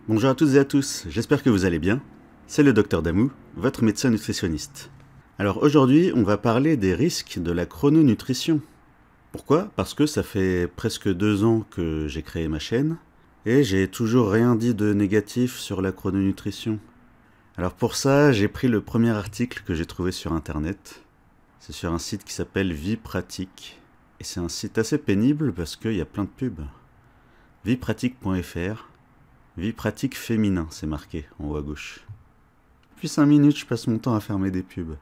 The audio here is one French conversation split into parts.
Bonjour à toutes et à tous, j'espère que vous allez bien. C'est le Docteur Damou, votre médecin nutritionniste. Alors aujourd'hui, on va parler des risques de la chrononutrition. Pourquoi? Parce que ça fait presque 2 ans que j'ai créé ma chaîne, et j'ai toujours rien dit de négatif sur la chrononutrition. Alors pour ça, j'ai pris le premier article que j'ai trouvé sur internet. C'est sur un site qui s'appelle Vie Pratique. Et c'est un site assez pénible parce qu'il y a plein de pubs. Viepratique.fr. Vie pratique féminin, c'est marqué en haut à gauche. Depuis 5 minutes, je passe mon temps à fermer des pubs.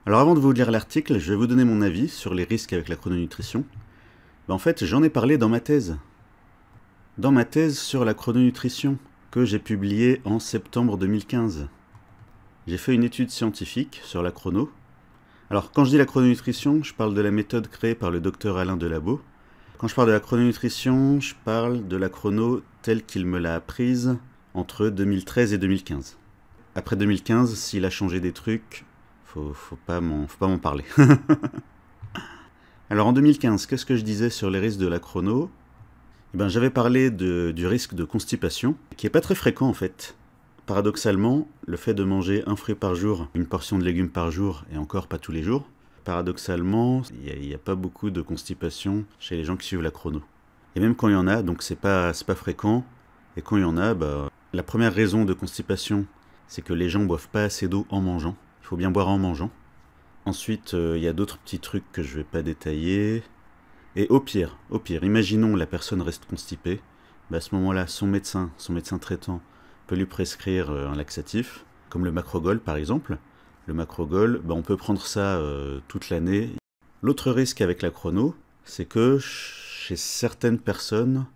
Alors avant de vous lire l'article, je vais vous donner mon avis sur les risques avec la chrononutrition. En fait, j'en ai parlé dans ma thèse. Dans ma thèse sur la chrononutrition, que j'ai publiée en septembre 2015. J'ai fait une étude scientifique sur la chrono. Alors quand je dis la chrononutrition, je parle de la méthode créée par le docteur Alain Delabo. Quand je parle de la chrononutrition, je parle de la chrono telle qu'il me l'a apprise entre 2013 et 2015. Après 2015, s'il a changé des trucs, faut pas m'en parler. Alors en 2015, qu'est-ce que je disais sur les risques de la chrono? J'avais parlé du risque de constipation, qui est pas très fréquent en fait. Paradoxalement, le fait de manger un fruit par jour, une portion de légumes par jour, et encore pas tous les jours, paradoxalement, il n'y a pas beaucoup de constipation chez les gens qui suivent la chrono. Et même quand il y en a, donc c'est pas fréquent, et quand il y en a, la première raison de constipation, c'est que les gens boivent pas assez d'eau en mangeant. Il faut bien boire en mangeant. Ensuite, il y a d'autres petits trucs que je vais pas détailler. Et au pire, imaginons la personne reste constipée, à ce moment-là, son médecin traitant, peut lui prescrire un laxatif, comme le Macrogol par exemple. Le Macrogol, on peut prendre ça toute l'année. L'autre risque avec la chrono, c'est que chez certaines personnes,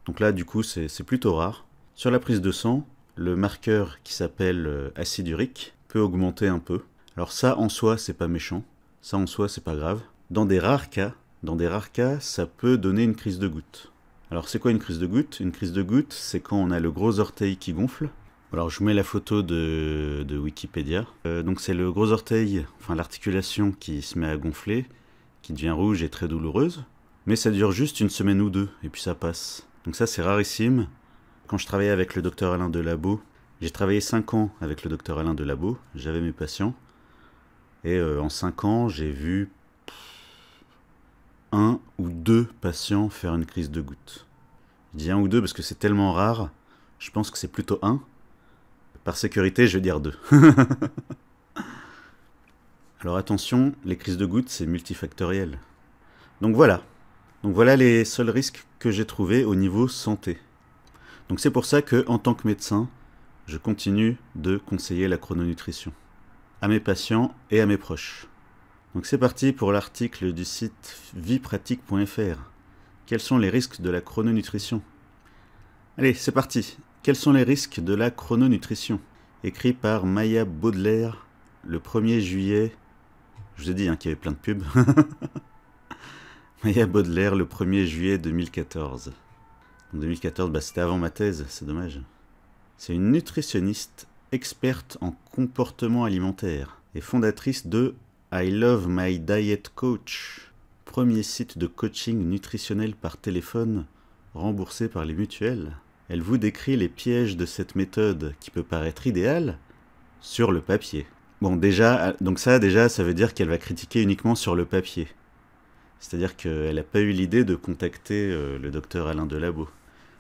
donc là du coup c'est plutôt rare, sur la prise de sang, le marqueur qui s'appelle acide urique peut augmenter un peu. Alors ça en soi c'est pas méchant, ça en soi c'est pas grave. Dans des rares cas, ça peut donner une crise de goutte. Alors c'est quoi une crise de goutte? Une crise de goutte, c'est quand on a le gros orteil qui gonfle. Alors je vous mets la photo de Wikipédia. Donc c'est le gros orteil, enfin l'articulation qui se met à gonfler, qui devient rouge et très douloureuse. Mais ça dure juste une semaine ou deux, et puis ça passe. Donc ça c'est rarissime. Quand je travaillais avec le docteur Alain Delabo, j'ai travaillé 5 ans avec le docteur Alain Delabo, j'avais mes patients. Et en 5 ans, j'ai vu 1 ou 2 patients faire une crise de goutte. Je dis 1 ou 2 parce que c'est tellement rare, je pense que c'est plutôt 1. Par sécurité, je vais dire 2. Alors attention, les crises de goutte, c'est multifactoriel. Donc voilà les seuls risques que j'ai trouvés au niveau santé. Donc c'est pour ça que, en tant que médecin, je continue de conseiller la chrononutrition à mes patients et à mes proches. Donc c'est parti pour l'article du site viepratique.fr. Quels sont les risques de la chrononutrition? Allez, c'est parti. Quels sont les risques de la chrononutrition? Écrit par Maya Baudelaire le 1er juillet. Je vous ai dit qu'il y avait plein de pubs. Maya Baudelaire le 1er juillet 2014. En 2014, c'était avant ma thèse, c'est dommage. C'est une nutritionniste experte en comportement alimentaire et fondatrice de I Love My Diet Coach, premier site de coaching nutritionnel par téléphone remboursé par les mutuelles. Elle vous décrit les pièges de cette méthode qui peut paraître idéale sur le papier. Bon, déjà, ça veut dire qu'elle va critiquer uniquement sur le papier. C'est-à-dire qu'elle n'a pas eu l'idée de contacter le docteur Alain Delabo.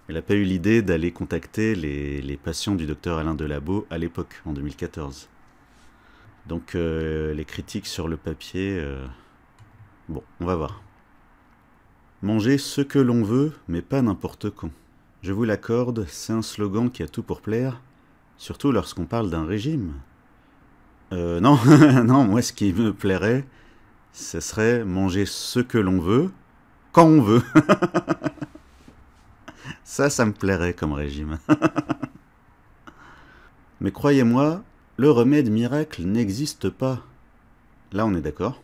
Elle n'a pas eu l'idée d'aller contacter les patients du docteur Alain Delabo à l'époque, en 2014. Donc les critiques sur le papier, bon, on va voir. Manger ce que l'on veut, mais pas n'importe quand. Je vous l'accorde, c'est un slogan qui a tout pour plaire, surtout lorsqu'on parle d'un régime. Non, non, moi ce qui me plairait, ce serait manger ce que l'on veut, quand on veut. Ça me plairait comme régime. Mais croyez-moi, le remède miracle n'existe pas. Là, on est d'accord.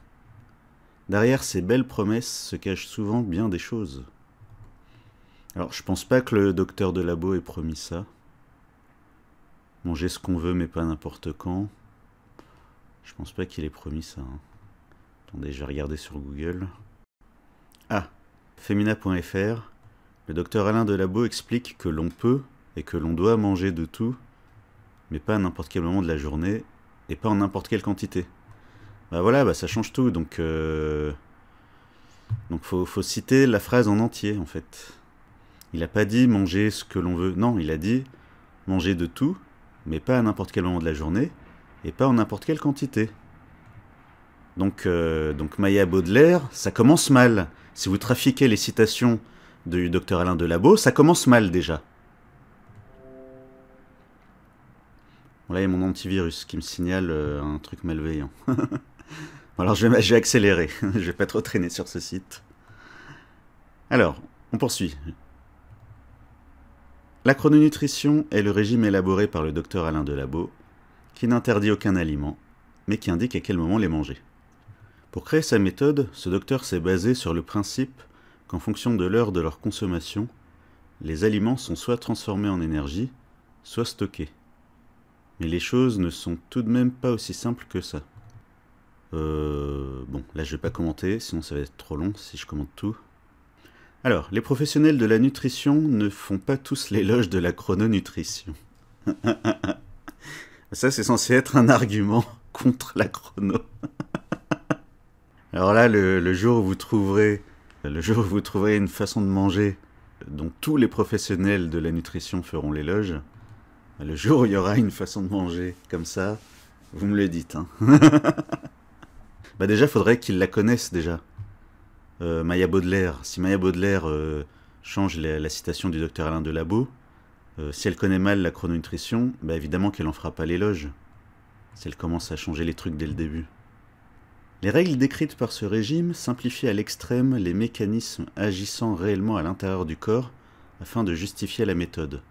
Derrière ces belles promesses se cachent souvent bien des choses. Alors, je pense pas que le docteur Delabo ait promis ça. Manger ce qu'on veut, mais pas n'importe quand. Je pense pas qu'il ait promis ça. Attendez, je vais regarder sur Google. Ah, Femina.fr. Le docteur Alain Delabo explique que l'on peut et que l'on doit manger de tout, mais pas à n'importe quel moment de la journée, et pas en n'importe quelle quantité. Bah voilà, bah ça change tout, donc faut citer la phrase en entier, en fait. Il n'a pas dit manger ce que l'on veut, non, il a dit manger de tout, mais pas à n'importe quel moment de la journée, et pas en n'importe quelle quantité. Donc Maya Baudelaire, ça commence mal. Si vous trafiquez les citations du docteur Alain Delabo, ça commence mal déjà. Bon, là, il y a mon antivirus qui me signale un truc malveillant. Bon, alors je vais accélérer, je vais pas trop traîner sur ce site. Alors, on poursuit. La chrononutrition est le régime élaboré par le docteur Alain Delabo, qui n'interdit aucun aliment, mais qui indique à quel moment les manger. Pour créer sa méthode, ce docteur s'est basé sur le principe qu'en fonction de l'heure de leur consommation, les aliments sont soit transformés en énergie, soit stockés. Mais les choses ne sont tout de même pas aussi simples que ça. Bon, là je vais pas commenter, sinon ça va être trop long si je commente tout. Alors, les professionnels de la nutrition ne font pas tous l'éloge de la chrononutrition. Ça, c'est censé être un argument contre la chrono. Alors là, le jour où vous trouverez une façon de manger dont tous les professionnels de la nutrition feront l'éloge, le jour où il y aura une façon de manger comme ça, vous me le dites. Hein. Bah déjà, faudrait qu'ils la connaissent déjà. Maya Baudelaire, si Maya Baudelaire change la citation du docteur Alain Delabo, si elle connaît mal la chrononutrition, bah évidemment qu'elle en fera pas l'éloge. Si elle commence à changer les trucs dès le début. Les règles décrites par ce régime simplifient à l'extrême les mécanismes agissant réellement à l'intérieur du corps afin de justifier la méthode.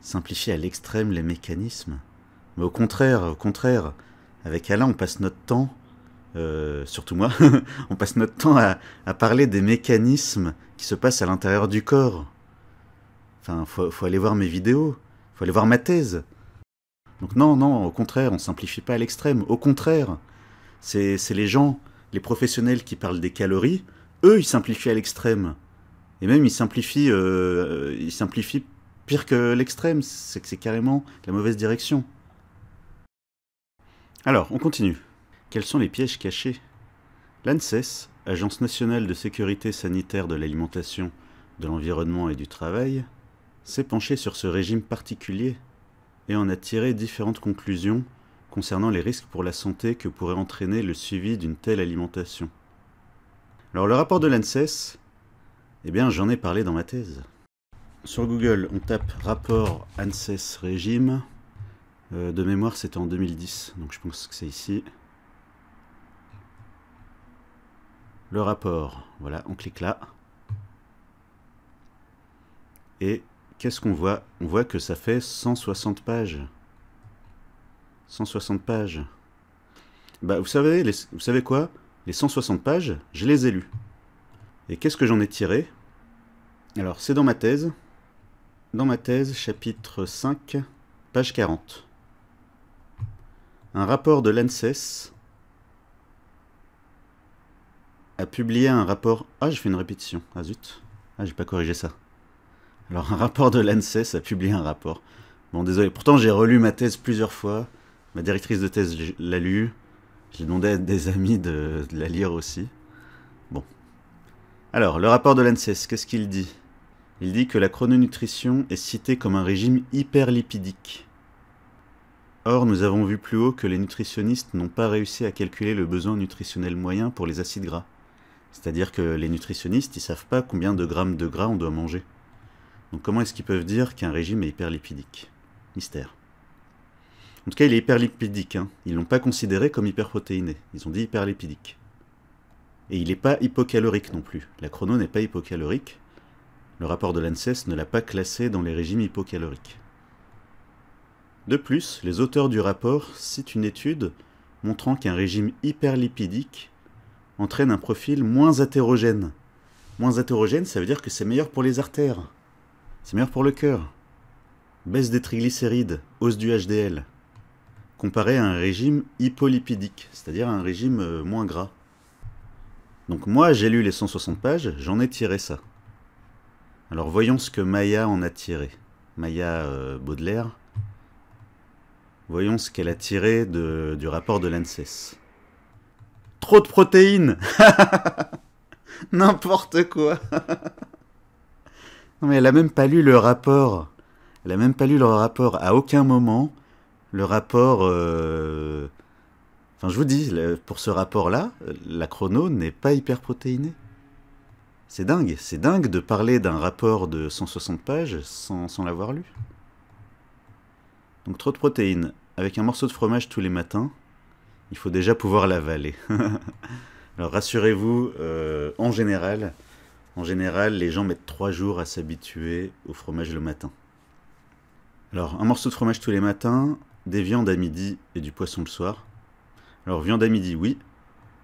Simplifier à l'extrême les mécanismes? Mais au contraire, avec Alain on passe notre temps, surtout moi, on passe notre temps à parler des mécanismes qui se passent à l'intérieur du corps. Enfin, faut aller voir mes vidéos, faut aller voir ma thèse. Donc non, au contraire, on simplifie pas à l'extrême, au contraire. C'est les gens, les professionnels qui parlent des calories, eux ils simplifient à l'extrême. Et même ils simplifient pire que l'extrême, c'est que c'est carrément la mauvaise direction. Alors, on continue. Quels sont les pièges cachés? L'ANSES, Agence nationale de sécurité sanitaire de l'alimentation, de l'environnement et du travail, s'est penchée sur ce régime particulier et en a tiré différentes conclusions concernant les risques pour la santé que pourrait entraîner le suivi d'une telle alimentation. Alors le rapport de l'ANSES, eh bien j'en ai parlé dans ma thèse. Sur Google, on tape rapport ANSES régime. De mémoire, c'était en 2010, donc je pense que c'est ici. Le rapport, voilà, on clique là. Et qu'est-ce qu'on voit? On voit que ça fait 160 pages. 160 pages. Bah, vous savez quoi? Les 160 pages, je les ai lues. Et qu'est-ce que j'en ai tiré? Alors, c'est dans ma thèse. Dans ma thèse, chapitre 5, page 40. Un rapport de l'ANSES a publié un rapport... Ah, j'ai fait une répétition. Ah zut. Ah, j'ai pas corrigé ça. Alors, un rapport de l'ANSES a publié un rapport. Bon, désolé. Pourtant, j'ai relu ma thèse plusieurs fois. Ma directrice de thèse l'a lu. J'ai demandé à des amis de la lire aussi. Bon. Alors, le rapport de l'ANSES, qu'est-ce qu'il dit? Il dit que la chrononutrition est citée comme un régime hyperlipidique. Or, nous avons vu plus haut que les nutritionnistes n'ont pas réussi à calculer le besoin nutritionnel moyen pour les acides gras. C'est-à-dire que les nutritionnistes, ils savent pas combien de grammes de gras on doit manger. Donc comment est-ce qu'ils peuvent dire qu'un régime est hyperlipidique? Mystère. En tout cas, il est hyperlipidique. Hein. Ils l'ont pas considéré comme hyperprotéiné. Ils ont dit hyperlipidique. Et il n'est pas hypocalorique non plus. La chrono n'est pas hypocalorique. Le rapport de l'ANSES ne l'a pas classé dans les régimes hypocaloriques. De plus, les auteurs du rapport citent une étude montrant qu'un régime hyperlipidique entraîne un profil moins athérogène. Moins athérogène, ça veut dire que c'est meilleur pour les artères. C'est meilleur pour le cœur. Baisse des triglycérides, hausse du HDL. Comparé à un régime hypolipidique, c'est-à-dire un régime moins gras. Donc moi, j'ai lu les 160 pages, j'en ai tiré ça. Alors voyons ce que Maya en a tiré. Maya Baudelaire. Voyons ce qu'elle a tiré du rapport de l'ANSES. Trop de protéines. N'importe quoi. Non mais elle a même pas lu le rapport. Elle a même pas lu le rapport. À aucun moment, le rapport... Enfin, je vous dis, pour ce rapport-là, la chrono n'est pas hyperprotéinée. C'est dingue de parler d'un rapport de 160 pages sans l'avoir lu. Donc trop de protéines. Avec un morceau de fromage tous les matins, il faut déjà pouvoir l'avaler. Alors rassurez-vous, en général, les gens mettent 3 jours à s'habituer au fromage le matin. Alors, un morceau de fromage tous les matins, des viandes à midi et du poisson le soir. Alors, viande à midi, oui.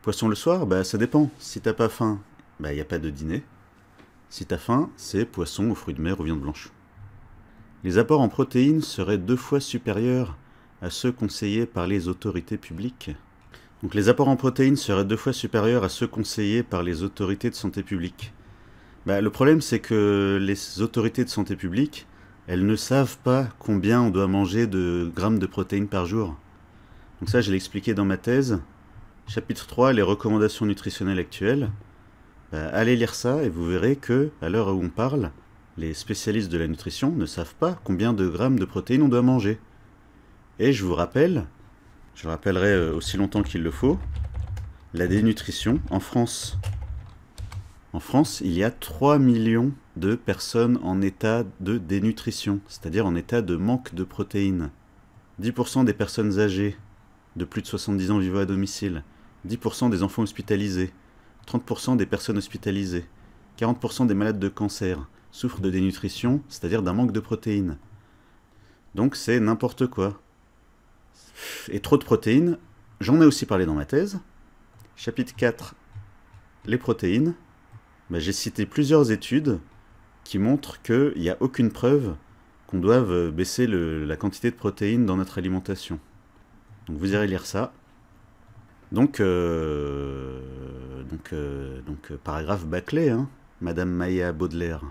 Poisson le soir, bah ça dépend. Si t'as pas faim, bah y a pas de dîner. Si t'as faim, c'est poisson aux fruits de mer ou viande blanche. Les apports en protéines seraient 2 fois supérieurs à ceux conseillés par les autorités publiques. Donc les apports en protéines seraient 2 fois supérieurs à ceux conseillés par les autorités de santé publique. Bah, le problème, c'est que les autorités de santé publique, elles ne savent pas combien on doit manger de grammes de protéines par jour. Donc ça, je l'ai expliqué dans ma thèse. Chapitre 3, les recommandations nutritionnelles actuelles. Bah, allez lire ça et vous verrez que, à l'heure où on parle, les spécialistes de la nutrition ne savent pas combien de grammes de protéines on doit manger. Et je vous rappelle, je le rappellerai aussi longtemps qu'il le faut, la dénutrition en France. En France, il y a 3 millions de personnes en état de dénutrition, c'est-à-dire en état de manque de protéines. 10% des personnes âgées de plus de 70 ans vivant à domicile, 10% des enfants hospitalisés, 30% des personnes hospitalisées, 40% des malades de cancer souffrent de dénutrition, c'est-à-dire d'un manque de protéines. Donc c'est n'importe quoi. Et trop de protéines, j'en ai aussi parlé dans ma thèse. Chapitre 4, les protéines. Bah, j'ai cité plusieurs études qui montrent qu'il n'y a aucune preuve qu'on doive baisser la quantité de protéines dans notre alimentation. Donc vous irez lire ça. Donc paragraphe bâclé, hein, Madame Maya Baudelaire.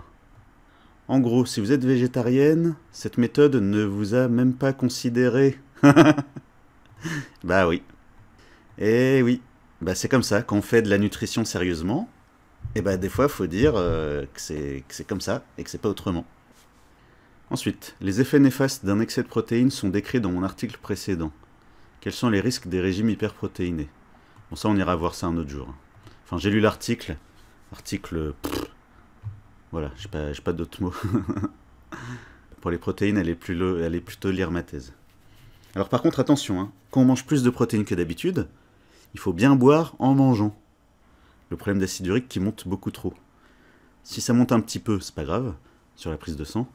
En gros, si vous êtes végétarienne, cette méthode ne vous a même pas considéré. Bah oui. Et oui. Bah c'est comme ça, quand on fait de la nutrition sérieusement, et bah des fois il faut dire que c'est comme ça et que c'est pas autrement. Ensuite, les effets néfastes d'un excès de protéines sont décrits dans mon article précédent. Quels sont les risques des régimes hyperprotéinés? Bon, ça on ira voir ça un autre jour. Enfin, j'ai lu l'article. Voilà, j'ai pas d'autres mots. Pour les protéines, allez plutôt lire ma thèse. Alors par contre, attention, hein, quand on mange plus de protéines que d'habitude, il faut bien boire en mangeant. Le problème d'acide urique qui monte beaucoup trop. Si ça monte un petit peu, c'est pas grave, sur la prise de sang,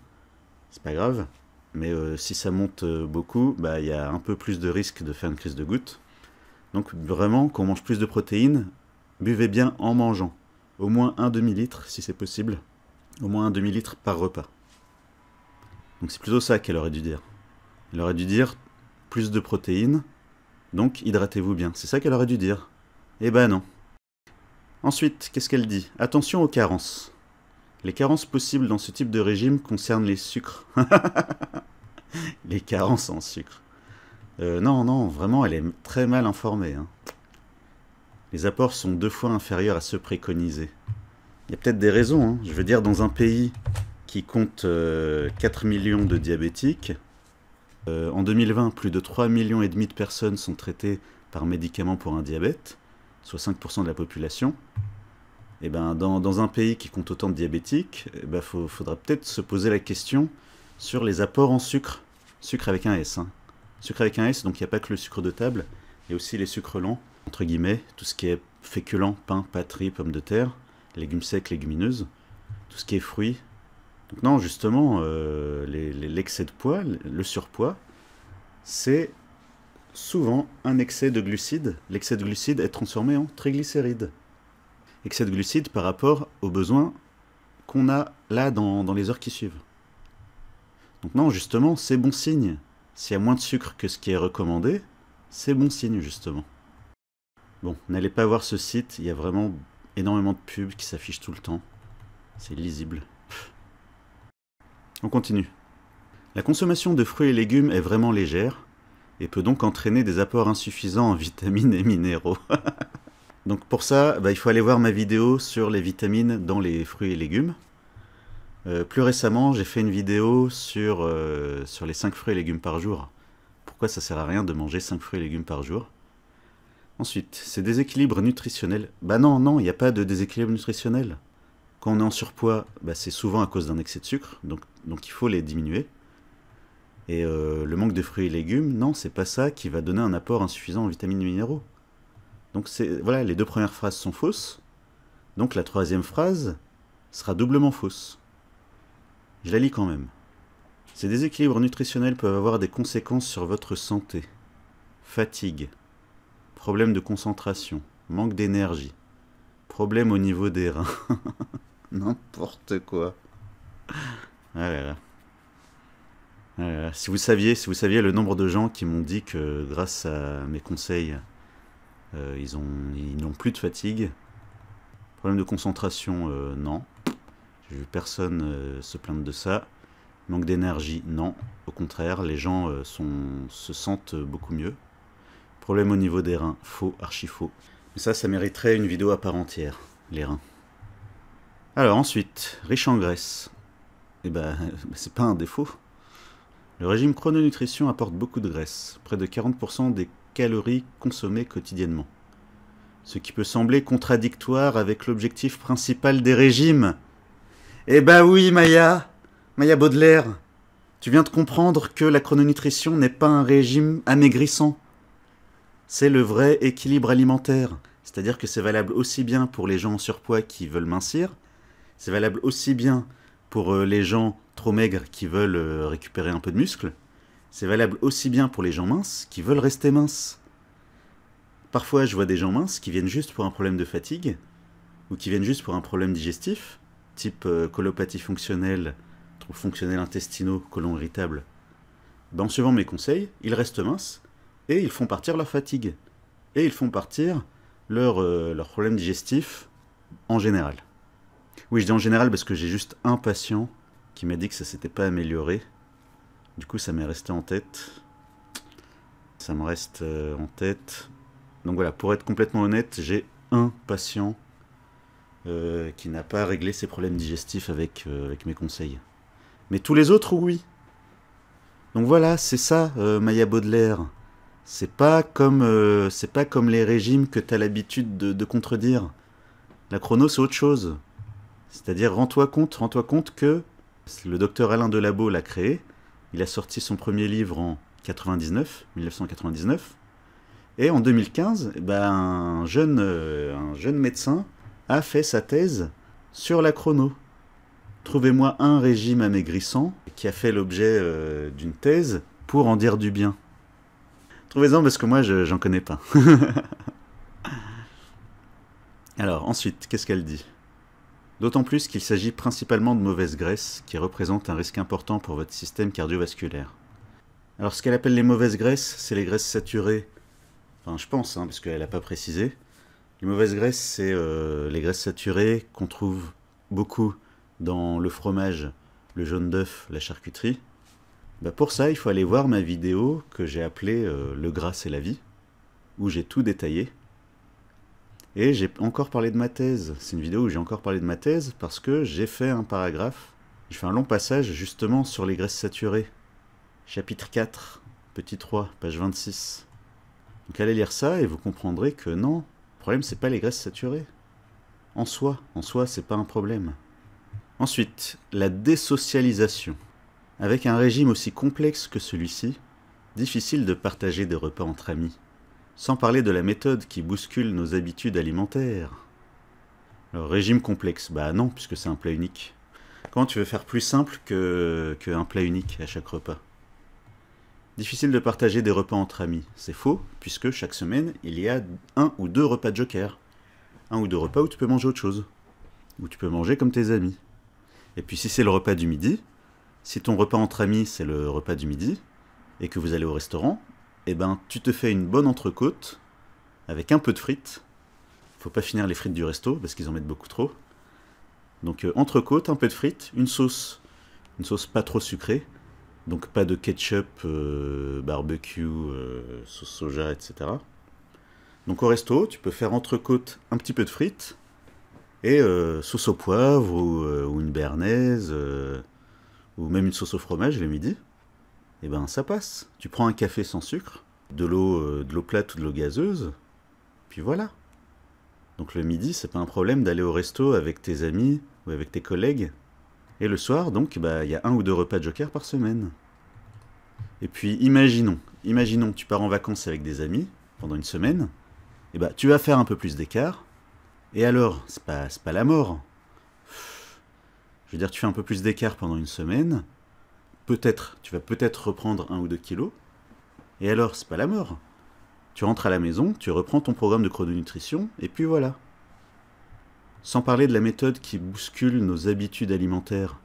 c'est pas grave, mais si ça monte beaucoup, bah il y a un peu plus de risque de faire une crise de goutte. Donc vraiment, quand on mange plus de protéines, buvez bien en mangeant. Au moins un demi-litre, si c'est possible. Au moins un demi-litre par repas. Donc c'est plutôt ça qu'elle aurait dû dire. Elle aurait dû dire plus de protéines, donc hydratez-vous bien. C'est ça qu'elle aurait dû dire. Eh ben non. Ensuite, qu'est-ce qu'elle dit? Attention aux carences. Les carences possibles dans ce type de régime concernent les sucres. Les carences en sucre. Non, vraiment, elle est très mal informée. Hein. Les apports sont 2 fois inférieurs à ceux préconisés. Il y a peut-être des raisons. Hein. Je veux dire, dans un pays qui compte 4 millions de diabétiques, en 2020, plus de 3,5 millions de personnes sont traitées par médicaments pour un diabète, soit 5% de la population. Et ben, dans un pays qui compte autant de diabétiques, faudra peut-être se poser la question sur les apports en sucre. Sucre avec un S. Hein. Sucre avec un S, donc il n'y a pas que le sucre de table, il y a aussi les sucres lents, entre guillemets, tout ce qui est féculent, pain, pâtes, riz, pommes de terre, légumes secs, légumineuses, tout ce qui est fruits. Donc non, justement, l'excès de poids, le surpoids, c'est souvent un excès de glucides. L'excès de glucides est transformé en triglycérides. Excès de glucides par rapport aux besoins qu'on a là dans les heures qui suivent. Donc non, justement, c'est bon signe. S'il y a moins de sucre que ce qui est recommandé, c'est bon signe, justement. Bon, n'allez pas voir ce site, il y a vraiment énormément de pubs qui s'affichent tout le temps. C'est lisible. On continue. La consommation de fruits et légumes est vraiment légère et peut donc entraîner des apports insuffisants en vitamines et minéraux. Donc pour ça, il faut aller voir ma vidéo sur les vitamines dans les fruits et légumes. Plus récemment, j'ai fait une vidéo sur les 5 fruits et légumes par jour. Pourquoi ça sert à rien de manger 5 fruits et légumes par jour? Ensuite, ces déséquilibres nutritionnels. Non, il n'y a pas de déséquilibre nutritionnel. Quand on est en surpoids, c'est souvent à cause d'un excès de sucre, donc il faut les diminuer. Et le manque de fruits et légumes, non, c'est pas ça qui va donner un apport insuffisant en vitamines et minéraux. Donc voilà, les 2 premières phrases sont fausses. Donc la 3e phrase sera doublement fausse. Je la lis quand même. Ces déséquilibres nutritionnels peuvent avoir des conséquences sur votre santé. Fatigue, problème de concentration, manque d'énergie, problème au niveau des reins. N'importe quoi. Ah là là. Si vous saviez le nombre de gens qui m'ont dit que grâce à mes conseils, ils n'ont plus de fatigue. Problème de concentration, non. J'ai vu personne se plaindre de ça. Manque d'énergie, non. Au contraire, les gens se sentent beaucoup mieux. Problème au niveau des reins, faux, archi faux. Mais ça mériterait une vidéo à part entière, les reins. Alors ensuite, riche en graisse. C'est pas un défaut. Le régime chrononutrition apporte beaucoup de graisse, près de 40% des calories consommées quotidiennement. Ce qui peut sembler contradictoire avec l'objectif principal des régimes. Oui, Maya Baudelaire, tu viens de comprendre que la chrononutrition n'est pas un régime amaigrissant. C'est le vrai équilibre alimentaire. C'est-à-dire que c'est valable aussi bien pour les gens en surpoids qui veulent mincir, c'est valable aussi bien pour les gens trop maigres qui veulent récupérer un peu de muscle, c'est valable aussi bien pour les gens minces qui veulent rester minces. Parfois, je vois des gens minces qui viennent juste pour un problème de fatigue, ou qui viennent juste pour un problème digestif, type colopathie fonctionnelle, troubles fonctionnels intestinaux, côlon irritable. En suivant mes conseils, ils restent minces, et ils font partir leur fatigue. Et ils font partir leur problème digestif en général. Oui, je dis en général parce que j'ai juste un patient qui m'a dit que ça s'était pas amélioré. Du coup, ça m'est resté en tête. Ça me reste en tête. Donc voilà, pour être complètement honnête, j'ai un patient qui n'a pas réglé ses problèmes digestifs avec mes conseils. Mais tous les autres, oui. Donc voilà, c'est ça, Maya Baudelaire. C'est pas comme les régimes que tu as l'habitude de contredire. La chrono, c'est autre chose. C'est-à-dire, rends-toi compte que le docteur Alain Delabo l'a créé. Il a sorti son premier livre en 1999. Et en 2015, un jeune médecin a fait sa thèse sur la chrono. Trouvez-moi un régime amaigrissant qui a fait l'objet d'une thèse pour en dire du bien. Trouvez-en parce que moi, j'en connais pas. Alors, ensuite, qu'est-ce qu'elle dit ? D'autant plus qu'il s'agit principalement de mauvaises graisses qui représentent un risque important pour votre système cardiovasculaire. Alors, ce qu'elle appelle les mauvaises graisses, c'est les graisses saturées. Enfin, je pense, parce qu'elle n'a pas précisé. Les mauvaises graisses, c'est les graisses saturées qu'on trouve beaucoup dans le fromage, le jaune d'œuf, la charcuterie. Pour ça, il faut aller voir ma vidéo que j'ai appelée Le gras c'est la vie, où j'ai tout détaillé. Et j'ai encore parlé de ma thèse. C'est une vidéo où j'ai encore parlé de ma thèse parce que j'ai fait un paragraphe. J'ai fait un long passage justement sur les graisses saturées. Chapitre 4, petit 3, page 26. Donc allez lire ça et vous comprendrez que non, le problème c'est pas les graisses saturées. En soi, c'est pas un problème. Ensuite, la désocialisation. Avec un régime aussi complexe que celui-ci, difficile de partager des repas entre amis. Sans parler de la méthode qui bouscule nos habitudes alimentaires. Alors, régime complexe, non, puisque c'est un plat unique. Comment tu veux faire plus simple qu'un plat unique à chaque repas? Difficile de partager des repas entre amis. C'est faux, puisque chaque semaine, il y a 1 ou 2 repas de joker. 1 ou 2 repas où tu peux manger autre chose. Où tu peux manger comme tes amis. Et puis si c'est le repas du midi, si ton repas entre amis c'est le repas du midi, et que vous allez au restaurant, tu te fais une bonne entrecôte, avec un peu de frites. Faut pas finir les frites du resto, parce qu'ils en mettent beaucoup trop. Donc entrecôte, un peu de frites, une sauce pas trop sucrée, Donc pas de ketchup, barbecue, sauce soja, etc. Donc au resto, tu peux faire entrecôte, un petit peu de frites, et sauce au poivre, ou une béarnaise, ou même une sauce au fromage le midi. Et ben ça passe. Tu prends un café sans sucre, de l'eau plate ou de l'eau gazeuse, puis voilà. Donc le midi, c'est pas un problème d'aller au resto avec tes amis ou avec tes collègues. Et le soir, donc, bah, il y a 1 ou 2 repas Joker par semaine. Et puis, imaginons, tu pars en vacances avec des amis pendant une semaine. Et bah, tu vas faire un peu plus d'écart. Et alors, c'est pas la mort. Je veux dire, tu fais un peu plus d'écart pendant une semaine. Tu vas peut-être reprendre 1 ou 2 kilos. Et alors, c'est pas la mort. Tu rentres à la maison, tu reprends ton programme de chrononutrition, et puis voilà. Sans parler de la méthode qui bouscule nos habitudes alimentaires.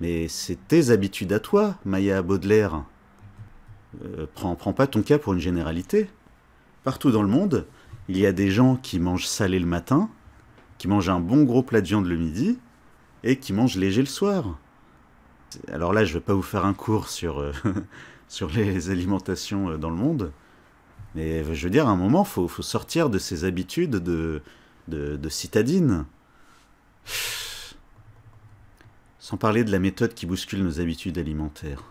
Mais c'est tes habitudes à toi, Maya Baudelaire. Prends pas ton cas pour une généralité. Partout dans le monde, il y a des gens qui mangent salé le matin, qui mangent un bon gros plat de viande le midi, et qui mangent léger le soir. Alors là, je ne vais pas vous faire un cours sur, sur les alimentations dans le monde, mais je veux dire, à un moment, faut sortir de ces habitudes de citadine. Sans parler de la méthode qui bouscule nos habitudes alimentaires.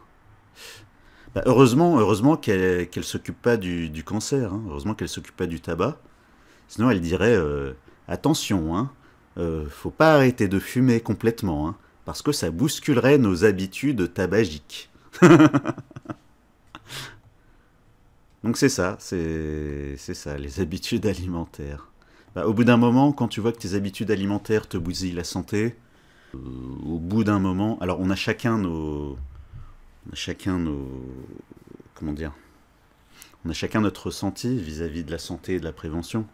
Bah, heureusement qu'elle s'occupe pas du cancer, hein. Heureusement qu'elle s'occupe pas du tabac. Sinon, elle dirait attention, hein, faut pas arrêter de fumer complètement, hein, parce que ça bousculerait nos habitudes tabagiques. Donc c'est ça, les habitudes alimentaires. Bah, au bout d'un moment, quand tu vois que tes habitudes alimentaires te bousillent la santé, au bout d'un moment, alors on a chacun nos, comment dire, on a chacun notre ressenti vis-à-vis de la santé et de la prévention.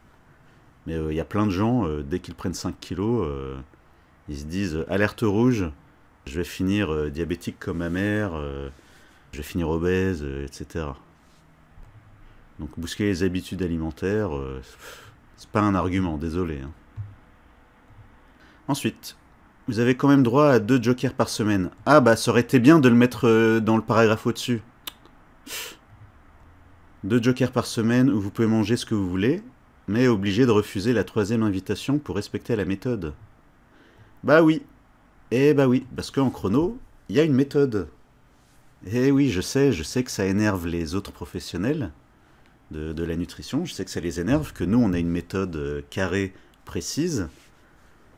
Mais il y a plein de gens, dès qu'ils prennent 5 kilos, ils se disent alerte rouge, je vais finir diabétique comme ma mère, je vais finir obèse, etc. Donc bousculer les habitudes alimentaires, c'est pas un argument, désolé, hein. Ensuite, vous avez quand même droit à 2 jokers par semaine. Ah bah ça aurait été bien de le mettre dans le paragraphe au-dessus. 2 jokers par semaine où vous pouvez manger ce que vous voulez, mais obligé de refuser la 3e invitation pour respecter la méthode. Bah oui. Bah oui, parce qu'en chrono, il y a une méthode. Eh oui, je sais que ça énerve les autres professionnels de la nutrition, je sais que ça les énerve, que nous on a une méthode carrée, précise.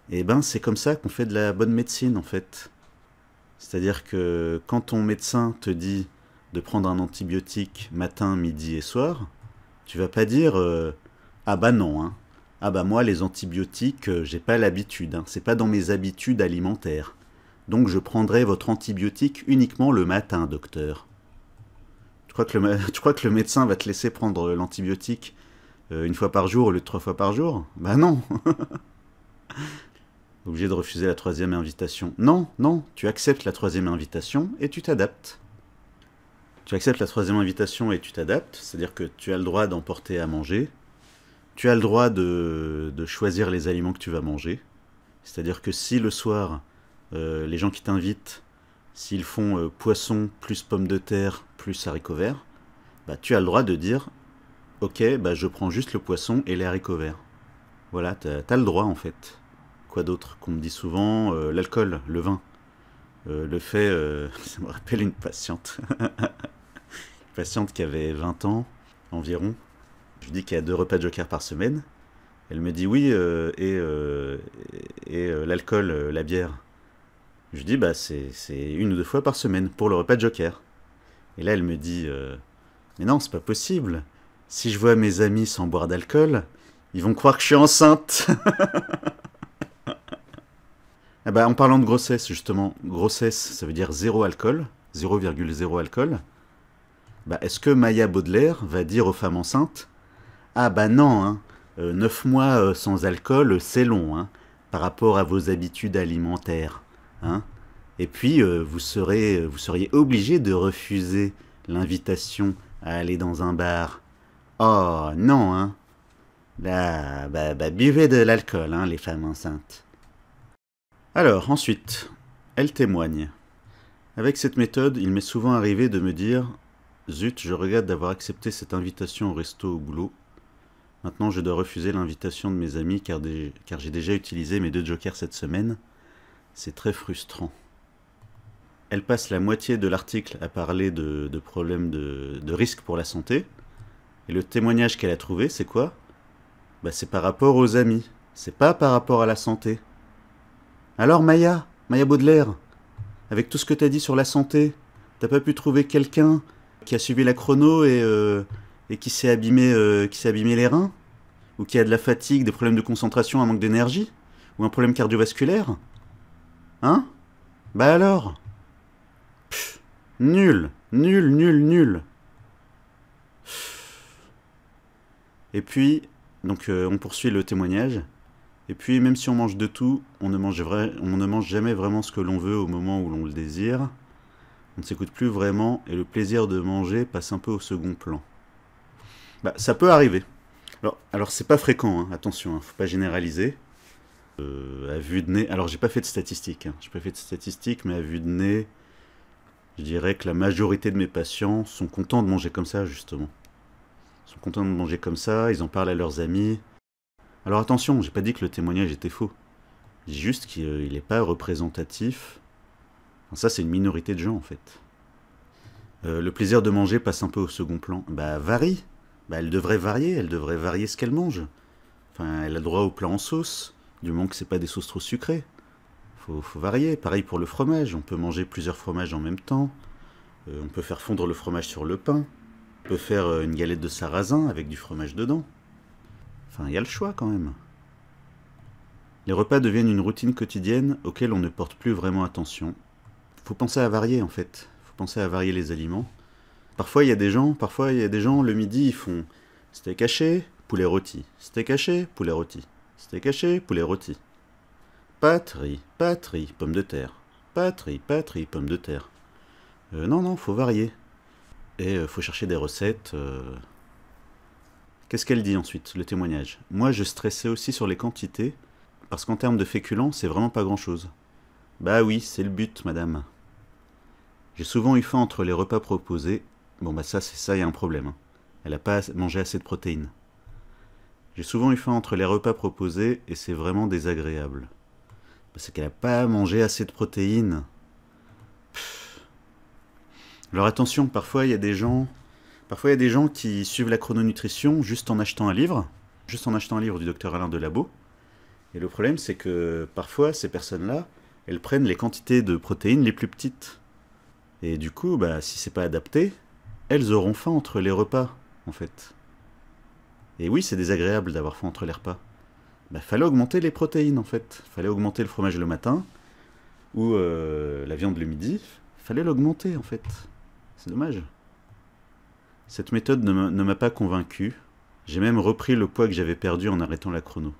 Et ben c'est comme ça qu'on fait de la bonne médecine en fait. C'est-à-dire que quand ton médecin te dit de prendre un antibiotique matin, midi et soir, tu vas pas dire ah bah non, hein. Ah bah moi les antibiotiques, j'ai pas l'habitude, hein. C'est pas dans mes habitudes alimentaires. Donc je prendrai votre antibiotique uniquement le matin, docteur. Tu crois que le médecin va te laisser prendre l'antibiotique 1 fois par jour au lieu de 3 fois par jour? Bah non. Obligé de refuser la 3e invitation. Non, tu acceptes la 3e invitation et tu t'adaptes. Tu acceptes la 3e invitation et tu t'adaptes, c'est-à-dire que tu as le droit d'emporter à manger, tu as le droit de choisir les aliments que tu vas manger, c'est-à-dire que si le soir, les gens qui t'invitent, s'ils font poisson plus pommes de terre plus haricots verts, bah, tu as le droit de dire « Ok, bah, je prends juste le poisson et les haricots verts. » Voilà, t'as le droit en fait. Quoi d'autre qu'on me dit souvent l'alcool, le vin. Le fait, ça me rappelle une patiente. Une patiente qui avait 20 ans environ. Je lui dis qu'il y a 2 repas de joker par semaine. Elle me dit oui, l'alcool, la bière. Je lui dis bah c'est 1 ou 2 fois par semaine pour le repas de joker. Et là elle me dit mais non, c'est pas possible. Si je vois mes amis sans boire d'alcool, ils vont croire que je suis enceinte. Ah bah, en parlant de grossesse, justement, grossesse, ça veut dire 0 alcool, 0,0 alcool. Bah, est-ce que Maya Baudelaire va dire aux femmes enceintes ah bah non, hein, 9 mois sans alcool, c'est long, hein, par rapport à vos habitudes alimentaires, hein. Et puis, vous seriez obligé de refuser l'invitation à aller dans un bar. Oh non, hein. Là, bah, buvez de l'alcool, hein, les femmes enceintes. Alors, ensuite, elle témoigne. Avec cette méthode, il m'est souvent arrivé de me dire « Zut, je regrette d'avoir accepté cette invitation au resto au boulot. Maintenant, je dois refuser l'invitation de mes amis car j'ai déjà utilisé mes 2 jokers cette semaine. C'est très frustrant. » Elle passe la moitié de l'article à parler de problèmes de risque pour la santé. Et le témoignage qu'elle a trouvé, c'est quoi? Bah, c'est par rapport aux amis. C'est pas par rapport à la santé. Alors Maya Baudelaire, avec tout ce que t'as dit sur la santé, t'as pas pu trouver quelqu'un qui a suivi la chrono et qui s'est abîmé les reins? Ou qui a de la fatigue, des problèmes de concentration, un manque d'énergie? Ou un problème cardiovasculaire? Hein? Bah alors? Pff, nul. Et puis, donc on poursuit le témoignage. Et puis, même si on mange de tout, on ne mange jamais vraiment ce que l'on veut au moment où l'on le désire. On ne s'écoute plus vraiment et le plaisir de manger passe un peu au second plan. Bah, ça peut arriver. Alors c'est pas fréquent, hein, attention, hein, faut pas généraliser. À vue de nez, alors j'ai pas fait de statistiques, mais à vue de nez, je dirais que la majorité de mes patients sont contents de manger comme ça, justement. Ils sont contents de manger comme ça, ils en parlent à leurs amis. Alors attention, j'ai pas dit que le témoignage était faux. J'ai dit juste qu'il n'est pas représentatif. Enfin, ça, c'est une minorité de gens, en fait. Le plaisir de manger passe un peu au second plan. Bah, varie. Bah, elle devrait varier ce qu'elle mange. Enfin, elle a le droit au plat en sauce, du moment que c'est pas des sauces trop sucrées. Faut varier. Pareil pour le fromage, on peut manger plusieurs fromages en même temps. On peut faire fondre le fromage sur le pain. On peut faire une galette de sarrasin avec du fromage dedans. Enfin, il y a le choix quand même. Les repas deviennent une routine quotidienne auquel on ne porte plus vraiment attention. Faut penser à varier en fait. Faut penser à varier les aliments. Parfois il y a des gens, le midi, ils font steak haché, poulet rôti. Steak haché, poulet rôti. Steak haché, poulet rôti. Pâtes, riz, pommes de terre. Pâtes, riz, pommes de terre. Non, faut varier. Et faut chercher des recettes. Qu'est-ce qu'elle dit ensuite, le témoignage? Moi, je stressais aussi sur les quantités, parce qu'en termes de féculents, c'est vraiment pas grand-chose. Bah oui, c'est le but, madame. J'ai souvent eu faim entre les repas proposés. Bon bah ça, y a un problème. Hein. Elle a pas mangé assez de protéines. J'ai souvent eu faim entre les repas proposés, et c'est vraiment désagréable. C'est qu'elle a pas mangé assez de protéines. Pff. Alors attention, parfois il y a des gens qui suivent la chrononutrition juste en achetant un livre du docteur Alain Delabo. Et le problème, c'est que parfois, ces personnes-là, elles prennent les quantités de protéines les plus petites. Et du coup, bah, si c'est pas adapté, elles auront faim entre les repas, en fait. Et oui, c'est désagréable d'avoir faim entre les repas. Bah, fallait augmenter les protéines, en fait. Fallait augmenter le fromage le matin, ou la viande le midi. Fallait l'augmenter, en fait. C'est dommage. Cette méthode ne m'a pas convaincu. J'ai même repris le poids que j'avais perdu en arrêtant la chrono.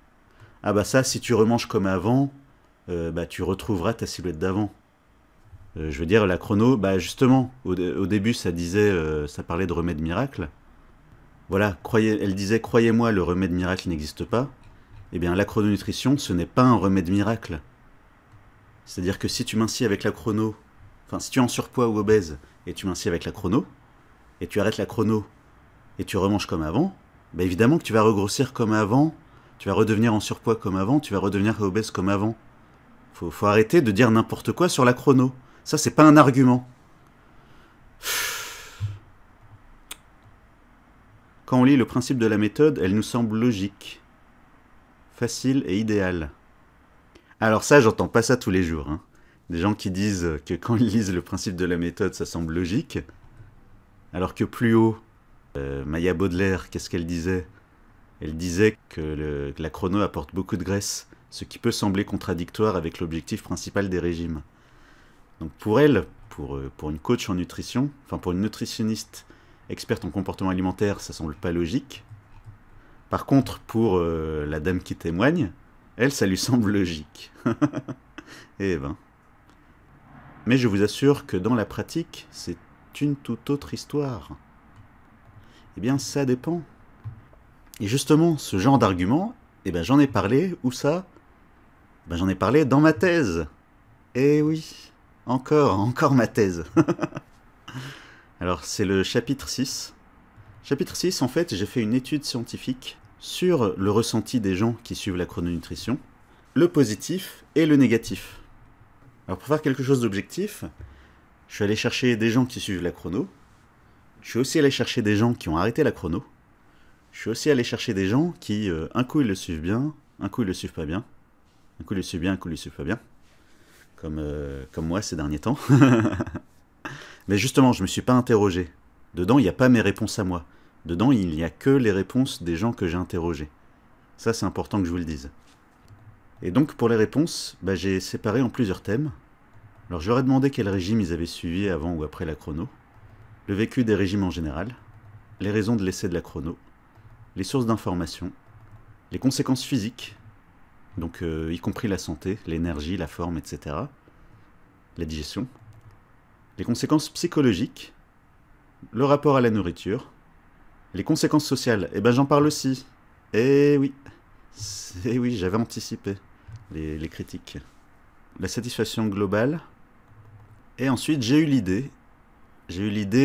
Ah bah ça, si tu remanges comme avant, bah tu retrouveras ta silhouette d'avant. Je veux dire, la chrono, bah justement, au début ça parlait de remède miracle. Voilà, elle disait, croyez-moi, le remède miracle n'existe pas. Eh bien, la chrononutrition, ce n'est pas un remède miracle. C'est-à-dire que si tu mincis avec la chrono, enfin si tu es en surpoids ou obèse, et tu mincis avec la chrono, et tu arrêtes la chrono, et tu remanges comme avant, bah évidemment que tu vas regrossir comme avant, tu vas redevenir en surpoids comme avant, tu vas redevenir obèse comme avant. Faut arrêter de dire n'importe quoi sur la chrono. Ça, c'est pas un argument. Quand on lit le principe de la méthode, elle nous semble logique, facile et idéale. Alors ça, j'entends pas ça tous les jours. Hein. Des gens qui disent que quand ils lisent le principe de la méthode, ça semble logique. Alors que plus haut, Maya Baudelaire, qu'est-ce qu'elle disait? Elle disait que la chrono apporte beaucoup de graisse, ce qui peut sembler contradictoire avec l'objectif principal des régimes. Donc pour elle, pour une coach en nutrition, enfin pour une nutritionniste experte en comportement alimentaire, ça semble pas logique. Par contre, pour la dame qui témoigne, elle, ça lui semble logique. Eh ben. Mais je vous assure que dans la pratique, c'est une toute autre histoire. Eh bien, ça dépend. Et justement, ce genre d'argument, eh ben, j'en ai parlé, où ça? Ben, j'en ai parlé dans ma thèse. Eh oui. Encore ma thèse. Alors, c'est le chapitre 6. Chapitre 6, en fait, j'ai fait une étude scientifique sur le ressenti des gens qui suivent la chrononutrition, le positif et le négatif. Alors, pour faire quelque chose d'objectif, je suis allé chercher des gens qui suivent la chrono. Je suis aussi allé chercher des gens qui ont arrêté la chrono. Je suis aussi allé chercher des gens qui, un coup, ils le suivent bien, un coup, ils le suivent pas bien. Un coup, ils le suivent bien, un coup, ils le suivent pas bien. Comme moi ces derniers temps. Mais justement, je me suis pas interrogé. Dedans, il n'y a pas mes réponses à moi. Dedans, il n'y a que les réponses des gens que j'ai interrogés. Ça, c'est important que je vous le dise. Et donc, pour les réponses, j'ai séparé en plusieurs thèmes. Alors, je leur ai demandé quel régime ils avaient suivi avant ou après la chrono, le vécu des régimes en général, les raisons de l'essai de la chrono, les sources d'information, les conséquences physiques, donc y compris la santé, l'énergie, la forme, etc., la digestion, les conséquences psychologiques, le rapport à la nourriture, les conséquences sociales, j'en parle aussi. Eh oui, j'avais anticipé les critiques. La satisfaction globale. Et ensuite, j'ai eu l'idée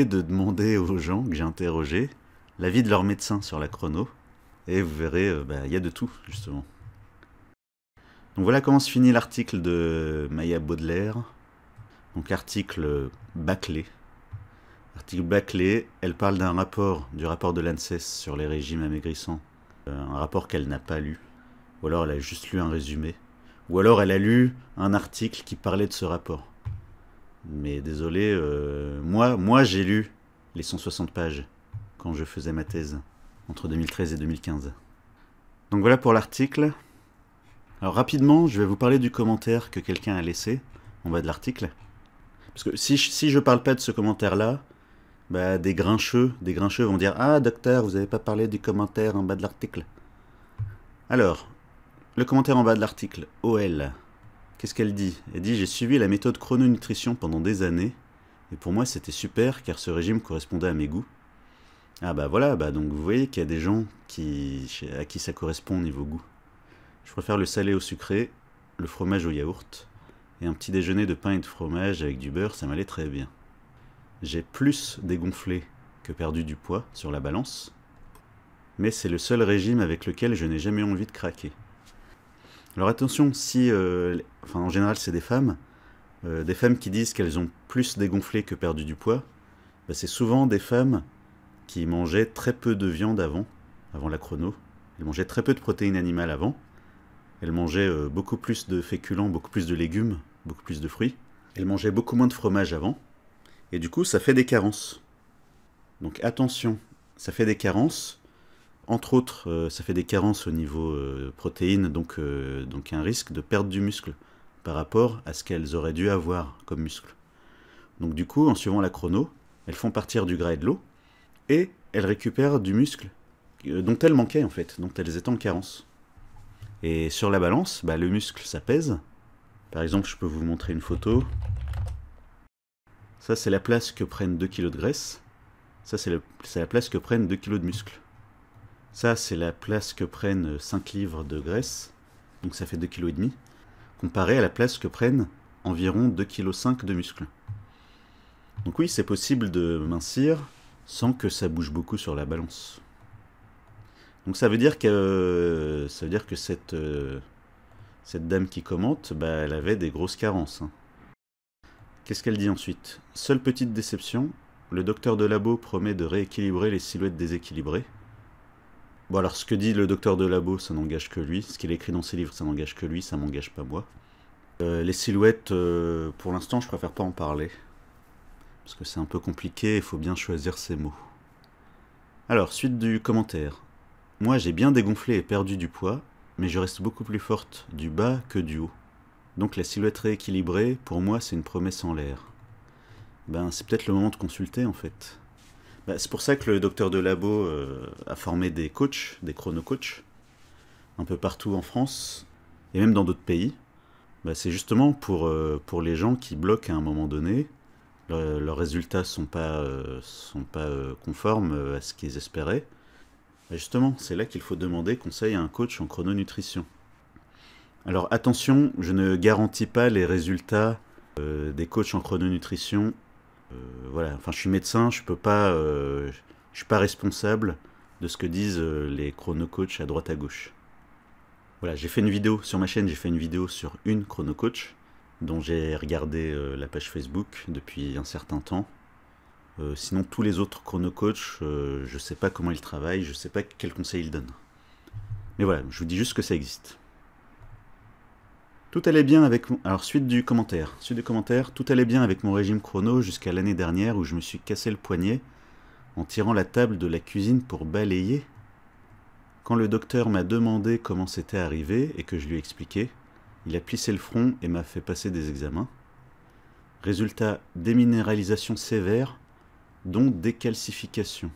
de demander aux gens que j'ai interrogés l'avis de leur médecin sur la chrono. Et vous verrez, y a de tout, justement. Donc voilà comment se finit l'article de Maya Baudelaire. Donc article bâclé. Article bâclé, elle parle du rapport de l'ANSES sur les régimes amaigrissants. Un rapport qu'elle n'a pas lu. Ou alors elle a juste lu un résumé. Ou alors elle a lu un article qui parlait de ce rapport. Mais désolé, moi j'ai lu les 160 pages quand je faisais ma thèse, entre 2013 et 2015. Donc voilà pour l'article. Alors rapidement, je vais vous parler du commentaire que quelqu'un a laissé en bas de l'article. Parce que si je parle pas de ce commentaire-là, des grincheux vont dire « Ah, docteur, vous n'avez pas parlé du commentaire en bas de l'article. » Alors, le commentaire en bas de l'article, OL, qu'est-ce qu'elle dit? Elle dit « J'ai suivi la méthode chrononutrition pendant des années, et pour moi c'était super car ce régime correspondait à mes goûts. » Ah voilà, donc vous voyez qu'il y a des gens à qui ça correspond au niveau goût. Je préfère le salé au sucré, le fromage au yaourt, et un petit déjeuner de pain et de fromage avec du beurre, ça m'allait très bien. J'ai plus dégonflé que perdu du poids sur la balance, mais c'est le seul régime avec lequel je n'ai jamais eu envie de craquer. Alors attention, en général c'est des femmes qui disent qu'elles ont plus dégonflé que perdu du poids, c'est souvent des femmes qui mangeaient très peu de viande avant la chrono. Elles mangeaient très peu de protéines animales avant. Elles mangeaient beaucoup plus de féculents, beaucoup plus de légumes, beaucoup plus de fruits. Elles mangeaient beaucoup moins de fromage avant. Et du coup, ça fait des carences. Donc attention, ça fait des carences. Entre autres, ça fait des carences au niveau protéines, donc un risque de perte du muscle par rapport à ce qu'elles auraient dû avoir comme muscle. Donc du coup, en suivant la chrono, elles font partir du gras et de l'eau, et elles récupèrent du muscle dont elles manquaient en fait, dont elles étaient en carence. Et sur la balance, le muscle ça pèse. Par exemple, je peux vous montrer une photo. Ça c'est la place que prennent 2 kg de graisse. Ça c'est la place que prennent 2 kg de muscle. Ça c'est la place que prennent 5 livres de graisse. Donc ça fait 2,5 kg. Comparé à la place que prennent environ 2,5 kg de muscle. Donc oui, c'est possible de mincir sans que ça bouge beaucoup sur la balance. Donc ça veut dire que cette dame qui commente, elle avait des grosses carences. Qu'est-ce qu'elle dit ensuite? Seule petite déception, le docteur de labo promet de rééquilibrer les silhouettes déséquilibrées. Bon alors ce que dit le docteur de labo, ça n'engage que lui. Ce qu'il écrit dans ses livres, ça n'engage que lui, ça m'engage pas moi. Les silhouettes, pour l'instant, je préfère pas en parler. Parce que c'est un peu compliqué, il faut bien choisir ses mots. Alors, suite du commentaire. Moi, j'ai bien dégonflé et perdu du poids, mais je reste beaucoup plus forte du bas que du haut. Donc la silhouette rééquilibrée, pour moi, c'est une promesse en l'air. C'est peut-être le moment de consulter, en fait. C'est pour ça que le docteur de labo a formé des coachs, des chrono-coachs, un peu partout en France, et même dans d'autres pays. C'est justement pour les gens qui bloquent à un moment donné. Leurs résultats sont pas conformes à ce qu'ils espéraient. Justement, c'est là qu'il faut demander conseil à un coach en chrononutrition. Alors attention, je ne garantis pas les résultats des coachs en chrononutrition. Voilà, enfin je suis médecin, je peux pas, je suis pas responsable de ce que disent les chronocoachs à droite à gauche. Voilà, j'ai fait une vidéo sur ma chaîne, j'ai fait une vidéo sur une chronocoach dont j'ai regardé la page Facebook depuis un certain temps. Sinon tous les autres chronocoachs, je sais pas comment ils travaillent, je sais pas quels conseils ils donnent. Mais voilà, je vous dis juste que ça existe. Tout allait bien avec mon... Alors, suite du commentaire. Tout allait bien avec mon régime chrono jusqu'à l'année dernière où je me suis cassé le poignet en tirant la table de la cuisine pour balayer. Quand le docteur m'a demandé comment c'était arrivé et que je lui ai expliqué, il a plissé le front et m'a fait passer des examens. Résultat, déminéralisation sévère, dont décalcification.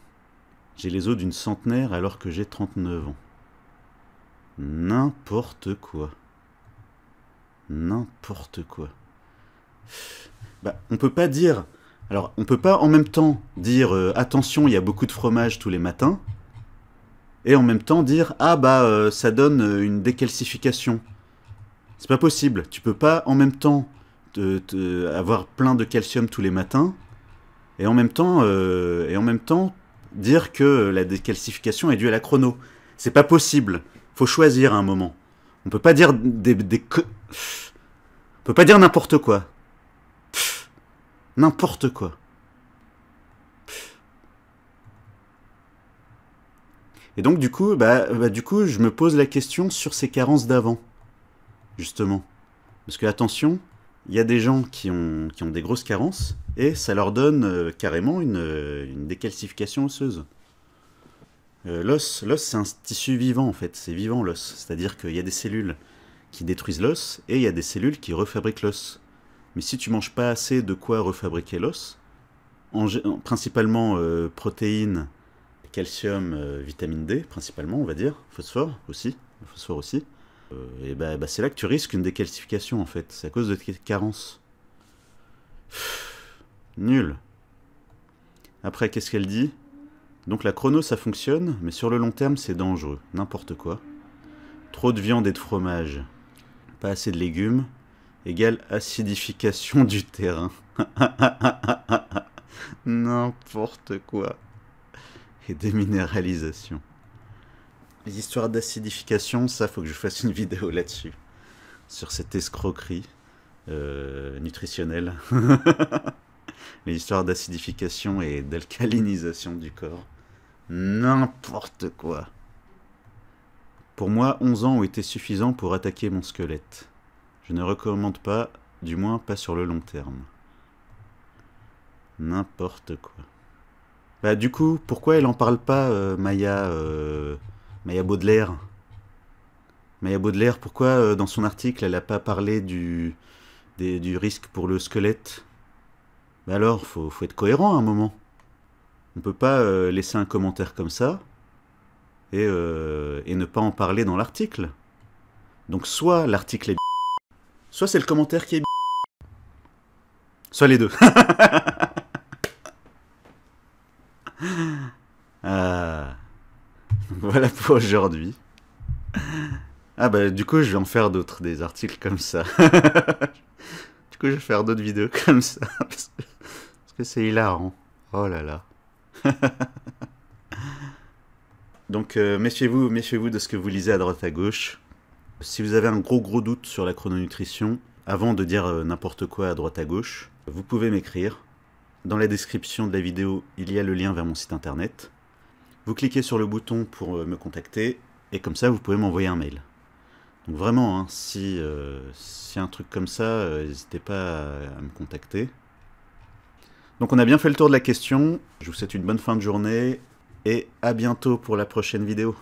J'ai les os d'une centenaire alors que j'ai 39 ans. N'importe quoi. N'importe quoi. Bah, on peut pas dire... Alors, on peut pas en même temps dire attention, il y a beaucoup de fromage tous les matins, et en même temps dire ah bah ça donne une décalcification. C'est pas possible. Tu peux pas en même temps avoir plein de calcium tous les matins, et en même temps dire que la décalcification est due à la chrono. C'est pas possible. Faut choisir à un moment. On peut pas dire on peut pas dire n'importe quoi. N'importe quoi. Et donc du coup, je me pose la question sur ces carences d'avant, justement. Parce que attention, il y a des gens qui ont des grosses carences et ça leur donne carrément une décalcification osseuse. L'os, c'est un tissu vivant en fait, c'est vivant l'os. C'est-à-dire qu'il y a des cellules qui détruisent l'os et il y a des cellules qui refabriquent l'os. Mais si tu manges pas assez de quoi refabriquer l'os, principalement protéines, calcium, vitamine D, principalement on va dire, phosphore aussi, et c'est là que tu risques une décalcification en fait, c'est à cause de tes carences. Nul. Après, qu'est-ce qu'elle dit? Donc la chrono ça fonctionne, mais sur le long terme c'est dangereux, n'importe quoi. Trop de viande et de fromage, pas assez de légumes, égale acidification du terrain. N'importe quoi. Et déminéralisation. Les histoires d'acidification, ça faut que je fasse une vidéo là-dessus. Sur cette escroquerie nutritionnelle. Les histoires d'acidification et d'alcalinisation du corps. N'importe quoi. Pour moi, 11 ans ont été suffisants pour attaquer mon squelette. Je ne recommande pas, du moins pas sur le long terme. N'importe quoi. Bah du coup, pourquoi elle en parle pas, Maya Baudelaire? Maya Baudelaire, pourquoi dans son article elle n'a pas parlé du risque pour le squelette? Bah alors, faut être cohérent à un moment. On peut pas laisser un commentaire comme ça et ne pas en parler dans l'article. Donc soit l'article est soit c'est le commentaire qui est soit les deux. Ah, voilà pour aujourd'hui. Ah bah du coup je vais en faire d'autres, des articles comme ça. Du coup je vais faire d'autres vidéos comme ça. Parce que c'est hilarant. Oh là là. Donc méfiez-vous de ce que vous lisez à droite à gauche. Si vous avez un gros doute sur la chrononutrition, avant de dire n'importe quoi à droite à gauche, vous pouvez m'écrire. Dans la description de la vidéo, il y a le lien vers mon site internet. Vous cliquez sur le bouton pour me contacter, et comme ça vous pouvez m'envoyer un mail. Donc vraiment, hein, si un truc comme ça, n'hésitez pas à me contacter. Donc on a bien fait le tour de la question, je vous souhaite une bonne fin de journée, et à bientôt pour la prochaine vidéo.